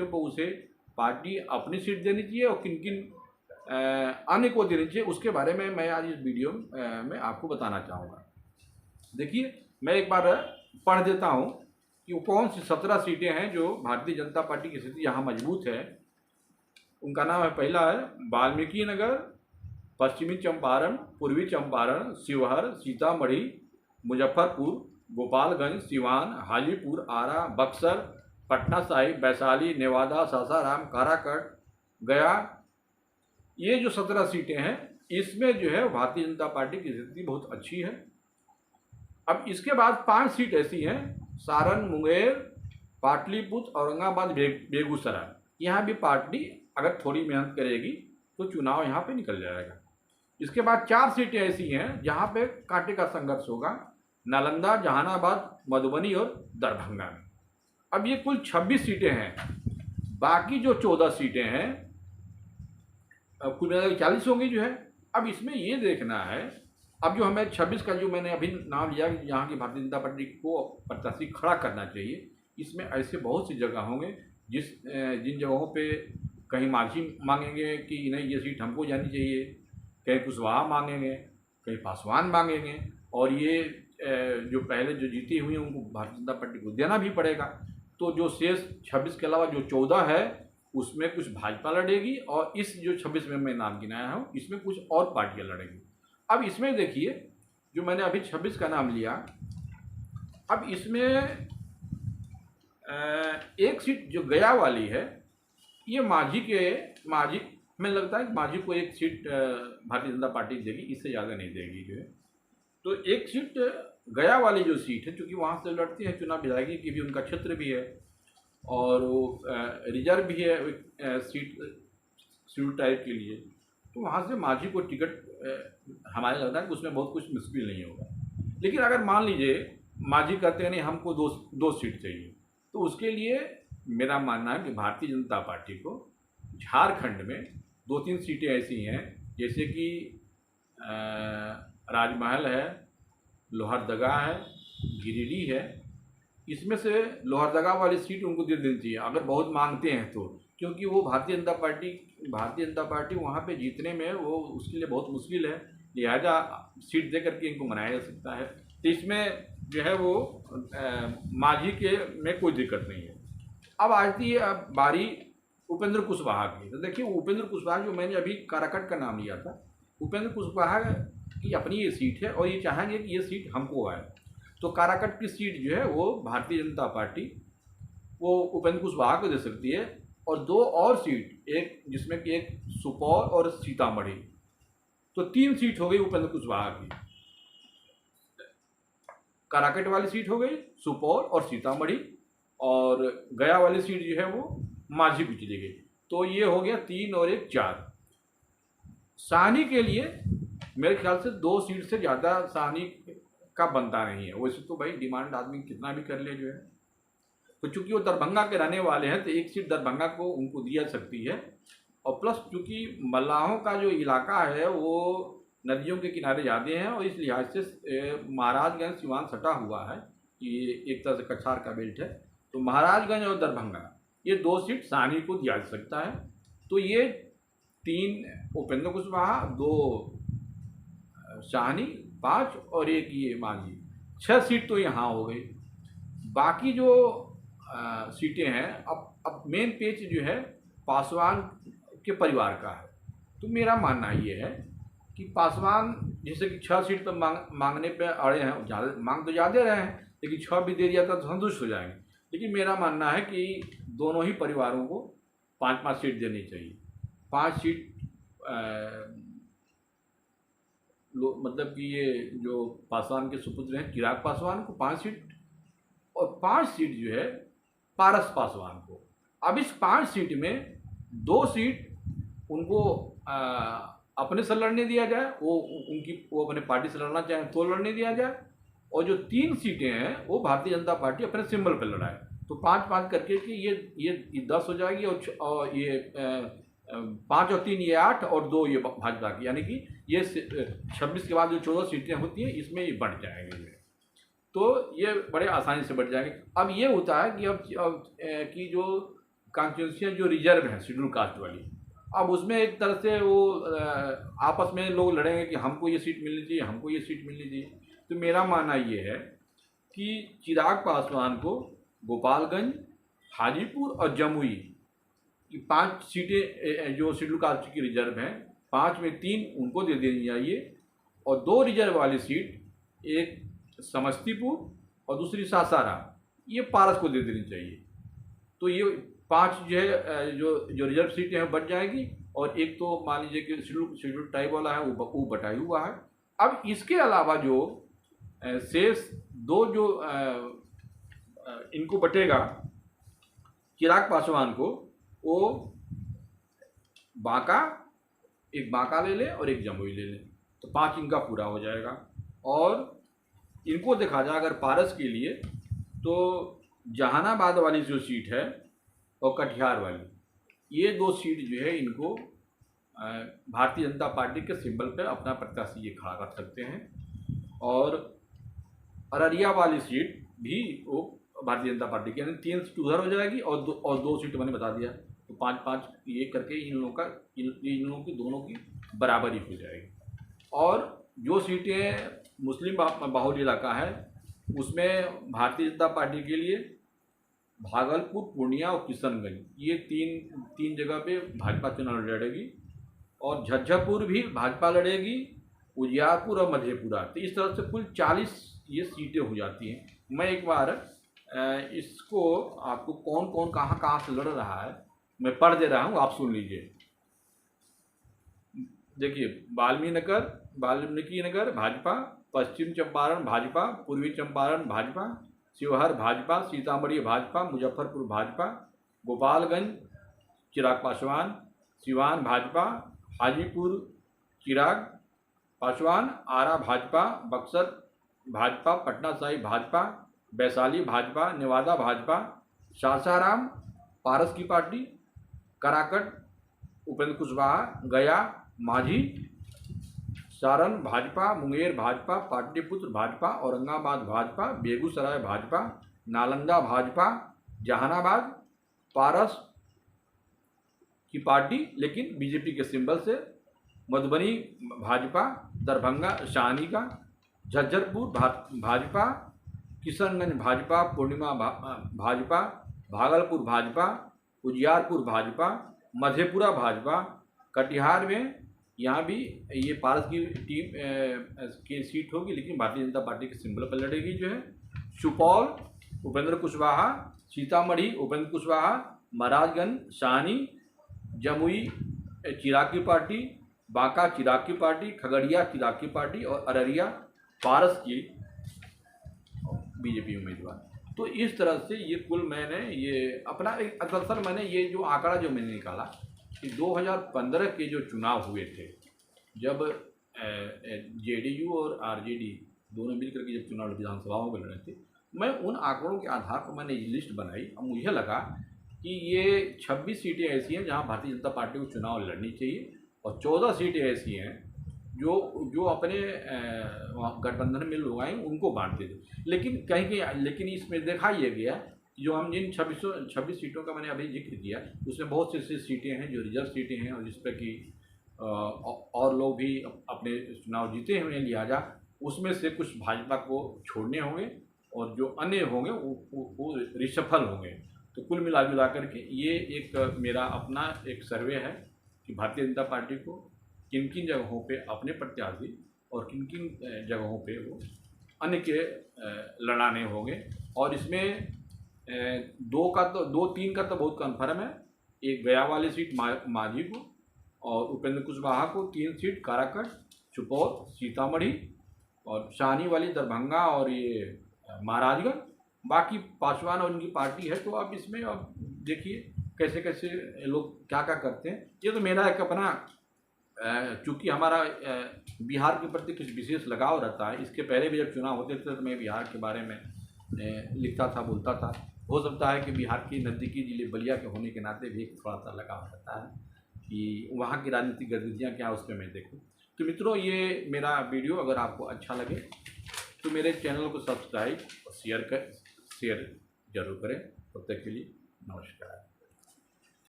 को उसे पार्टी अपनी सीट देनी चाहिए और किन किन अन्य को देनी चाहिए, उसके बारे में मैं आज इस वीडियो में आपको बताना चाहूँगा। देखिए, मैं एक बार पढ़ देता हूँ कि वो कौन सी 17 सीटें हैं जो भारतीय जनता पार्टी की स्थिति यहाँ मजबूत है। उनका नाम है, पहला है वाल्मीकि नगर, पश्चिमी चंपारण, पूर्वी चंपारण, शिवहर, सीतामढ़ी, मुजफ्फरपुर, गोपालगंज, सिवान, हाजीपुर, आरा, बक्सर, पटना साहिब, वैशाली, नेवादा, सासाराम, काराकट, गया। ये जो 17 सीटें हैं, इसमें जो है भारतीय जनता पार्टी की स्थिति बहुत अच्छी है। अब इसके बाद 5 सीट ऐसी हैं, सारण, मुंगेर, पाटलिपुत्र, औरंगाबाद, बेगूसराय। यहाँ भी पार्टी अगर थोड़ी मेहनत करेगी तो चुनाव यहाँ पे निकल जाएगा। इसके बाद 4 सीटें ऐसी हैं जहाँ पे कांटे का संघर्ष होगा, नालंदा, जहानाबाद, मधुबनी और दरभंगा में। अब ये कुल 26 सीटें हैं। बाकी जो 14 सीटें हैं, अब कुल मिलाकर 40 होंगी जो है। अब इसमें ये देखना है, अब जो हमें 26 का जो मैंने अभी नाम लिया यहाँ की भारतीय जनता पार्टी को प्रत्याशी खड़ा करना चाहिए, इसमें ऐसे बहुत सी जगह होंगे जिन जगहों पे कहीं मांझी मांगेंगे कि नहीं ये सीट हमको जानी चाहिए, कहीं कुशवाहा मांगेंगे, कहीं पासवान मांगेंगे, और ये जो पहले जो जीती हुई हैं उनको भारतीय जनता पार्टी को देना भी पड़ेगा। तो जो शेष 26 के अलावा जो 14 है उसमें कुछ भाजपा लड़ेगी, और इस जो 26 में मैं नाम गिनाया हूँ इसमें कुछ और पार्टियाँ लड़ेंगी। अब इसमें देखिए, जो मैंने अभी 26 का नाम लिया, अब इसमें एक सीट जो गया वाली है, ये माझी में लगता है कि माझी को एक सीट भारतीय जनता पार्टी देगी, इससे ज़्यादा नहीं देगी जो है। तो एक सीट गया वाली जो सीट है, क्योंकि वहाँ से लड़ती है चुनाव विधायकी की भी, उनका क्षेत्र भी है और वो रिजर्व भी है सीट शेड्यूल टाइप के लिए, तो वहाँ से माझी को टिकट हमारे लगता है कि उसमें बहुत कुछ मुश्किल नहीं होगा। लेकिन अगर मान लीजिए माझी कहते हैं नहीं हमको दो सीट चाहिए, तो उसके लिए मेरा मानना है कि भारतीय जनता पार्टी को झारखंड में 2-3 सीटें ऐसी हैं, जैसे कि राजमहल है, लोहरदगा है, गिरिडीह है। इसमें से लोहरदगा वाली सीट उनको दे देनी चाहिए अगर बहुत मांगते हैं तो, क्योंकि वो भारतीय जनता पार्टी वहाँ पे जीतने में वो उसके लिए बहुत मुश्किल है, लिहाजा सीट दे करके इनको मनाया जा सकता है। तो इसमें जो है वो माझी के में कोई दिक्कत नहीं है। अब आती है बारी उपेंद्र कुशवाहा की। तो देखिए, उपेंद्र कुशवाहा जो मैंने अभी काराकट का नाम लिया था, उपेंद्र कुशवाहा की अपनी ये सीट है और ये चाहेंगे कि ये सीट हमको आए। तो काराकट की सीट जो है वो भारतीय जनता पार्टी वो उपेंद्र कुशवाहा को दे सकती है, और 2 और सीट, एक जिसमें कि एक सुपौल और सीतामढ़ी, तो 3 सीट हो गई उपेंद्र कुशवाहा की। काराकट वाली सीट हो गई, सुपौल और सीतामढ़ी, और गया वाली सीट जो है वो माझी को चली गई। तो ये हो गया 3 और 1 4। साहनी के लिए मेरे ख्याल से 2 सीट से ज़्यादा साहनी का बनता नहीं है। वैसे तो भाई डिमांड आदमी कितना भी कर ले जो है, तो चूंकि वो दरभंगा के रहने वाले हैं तो 1 सीट दरभंगा को उनको दी जा सकती है। और प्लस चूँकि मल्लाहों का जो इलाका है वो नदियों के किनारे ज़्यादा हैं, और इस लिहाज से महाराजगंज सिवान सटा हुआ है, ये एक तरह से कछार का बेल्ट है। तो महाराजगंज और दरभंगा ये 2 सीट साहनी को दिया जा सकता है। तो ये 3 उपेंद्र कुशवाहा, 2 साहनी, 5 और 1 ये माझी, 6 सीट तो यहाँ हो गई। बाकी जो सीटें हैं, अब मेन पेच जो है पासवान के परिवार का है। तो मेरा मानना ये है कि पासवान जैसे कि 6 सीट पर मांगने पे अड़े हैं, ज़्यादा मांग तो ज़्यादा रहे हैं, लेकिन 6 भी दे दिया था तो संतुष्ट हो जाएंगे। लेकिन मेरा मानना है कि दोनों ही परिवारों को 5-5 सीट देनी चाहिए। 5 सीट मतलब कि ये जो पासवान के सुपुत्र हैं चिराग पासवान को 5 सीट, और 5 सीट जो है पारस पासवान को। अब इस 5 सीट में 2 सीट उनको अपने से लड़ने दिया जाए, वो अपने पार्टी से लड़ना चाहें तो लड़ने दिया जाए, और जो 3 सीटें हैं वो भारतीय जनता पार्टी अपने सिंबल पर लड़ाए। तो 5-5 करके कि ये 10 हो जाएगी, और ये 5 और 3 ये 8 और 2 ये भाजपा की, यानी कि ये 26 के बाद जो 14 सीटें होती हैं इसमें ये बढ़ जाएंगे। तो ये बड़े आसानी से बढ़ जाएंगे। अब ये होता है कि अब कि जो कॉन्स्टिट्यूंसियाँ जो रिजर्व हैं शेड्यूल कास्ट वाली, अब उसमें एक तरह से वो आपस में लोग लड़ेंगे कि हमको ये सीट मिलनी चाहिए, हमको ये सीट मिलनी चाहिए। तो मेरा मानना ये है कि चिराग पासवान को गोपालगंज, हाजीपुर और जमुई ये 5 सीटें जो शेड्यूल कास्ट की रिजर्व हैं, 5 में 3 उनको दे देनी चाहिए और 2 रिजर्व वाली सीट, एक समस्तीपुर और दूसरी सासाराम, ये पारस को दे देनी चाहिए। तो ये 5 जो है जो रिजर्व सीटें हैं बच जाएगी और एक तो मान लीजिए कि शेड्यूल टाइप वाला है वो बटाई हुआ है। अब इसके अलावा जो शेष 2 जो इनको बटेगा चिराग पासवान को, वो बांका, एक बांका ले ले और एक जमुई ले ले, तो 5 इनका पूरा हो जाएगा। और इनको देखा जाए अगर पारस के लिए तो जहानाबाद वाली जो सीट है और कटिहार वाली, ये 2 सीट जो है इनको भारतीय जनता पार्टी के सिंबल पर अपना प्रत्याशी ये खड़ा कर सकते हैं। और अररिया वाली सीट भी वो भारतीय जनता पार्टी की, यानी 3 सीट उधर हो जाएगी और 2 सीट मैंने बता दिया, तो 5-5 ये करके इन लोगों की दोनों की बराबरी हो जाएगी। और जो सीटें मुस्लिम बाहुल्य इलाका है उसमें भारतीय जनता पार्टी के लिए भागलपुर, पूर्णिया और किशनगंज, ये तीन जगह पे भाजपा चुनाव लड़ेगी और झज्जरपुर भी भाजपा लड़ेगी, उजियारपुर और मधेपुरा। तो इस तरह से कुल 40 ये सीटें हो जाती हैं। मैं एक बार इसको आपको कौन कौन कहाँ से लड़ रहा है मैं पढ़ दे रहा हूँ, आप सुन लीजिए। देखिए, वाल्मीकि नगर भाजपा, पश्चिम चंपारण भाजपा, पूर्वी चंपारण भाजपा, शिवहर भाजपा, सीतामढ़ी भाजपा, मुजफ्फरपुर भाजपा, गोपालगंज चिराग पासवान, सिवान भाजपा, हाजीपुर चिराग पासवान, आरा भाजपा, बक्सर भाजपा, पटना साहिब भाजपा, वैशाली भाजपा, नेवादा भाजपा, सासाराम पारस की पार्टी, कराकट उपेंद्र कुशवाहा, गया माझी, सारण भाजपा, मुंगेर भाजपा, पाटलिपुत्र भाजपा, औरंगाबाद भाजपा, बेगूसराय भाजपा, नालंदा भाजपा, जहानाबाद पारस की पार्टी लेकिन बीजेपी के सिंबल से, मधुबनी भाजपा, दरभंगा शाहनी का, झज्जरपुर भाजपा, किशनगंज भाजपा, पूर्णिमा भाजपा, भागलपुर भाजपा, उजियारपुर भाजपा, मधेपुरा भाजपा, कटिहार में यहाँ भी ये पारस की टीम की सीट होगी लेकिन भारतीय जनता पार्टी के सिंबल पर लड़ेगी जो है। सुपौल उपेंद्र कुशवाहा, सीतामढ़ी उपेंद्र कुशवाहा, महाराजगंज शाहनी, जमुई चिराग की पार्टी, बांका चिराग की पार्टी, खगड़िया चिराग की पार्टी और अररिया पारस की बीजेपी उम्मीदवार। तो इस तरह से ये कुल मैंने ये अपना दरअसल मैंने ये जो आंकड़ा जो मैंने निकाला कि 2015 के जो चुनाव हुए थे, जब जेडीयू और आरजेडी दोनों मिलकर के जब चुनाव विधानसभाओं में लड़े थे, मैं उन आंकड़ों के आधार पर मैंने ये लिस्ट बनाई और मुझे लगा कि ये 26 सीटें ऐसी हैं जहां भारतीय जनता पार्टी को चुनाव लड़नी चाहिए और 14 सीटें ऐसी हैं जो अपने गठबंधन में लोग आए उनको बांटते थे। लेकिन इसमें देखा यह गया जो हम जिन 26 सीटों का मैंने अभी जिक्र किया उसमें बहुत सी ऐसी सीटें हैं जो रिजर्व सीटें हैं और जिस पर कि और लोग भी अपने चुनाव जीते हुए हैं, लिहाजा उसमें से कुछ भाजपा को छोड़ने होंगे और जो अन्य होंगे वो रिशफल होंगे। तो कुल मिला करके ये एक मेरा अपना एक सर्वे है कि भारतीय जनता पार्टी को किन किन जगहों पे अपने प्रत्याशी और किन किन जगहों पे वो अन्य के लड़ाने होंगे। और इसमें 2-3 का तो बहुत कन्फर्म है। एक गया वाली सीट माझी को और उपेंद्र कुशवाहा को 3 सीट काराकट, सुपौल, सीतामढ़ी और शाहनी वाली दरभंगा और ये महाराजगंज। बाकी पासवान और उनकी पार्टी है। तो अब इसमें अब देखिए कैसे कैसे लोग क्या क्या करते हैं। ये तो मेरा एक अपना चूँकि हमारा बिहार के प्रति कुछ विशेष लगाव रहता है। इसके पहले भी जब चुनाव होते थे तो मैं बिहार के बारे में लिखता था, बोलता था। हो सकता है कि बिहार की नज़दीकी जिले बलिया के होने के नाते भी एक थोड़ा सा लगाव रहता है कि वहाँ की राजनीतिक गतिविधियाँ क्या उस पर मैं देखूँ। तो मित्रों, ये मेरा वीडियो अगर आपको अच्छा लगे तो मेरे चैनल को सब्सक्राइब और शेयर जरूर करें। तब तक के लिए नमस्कार।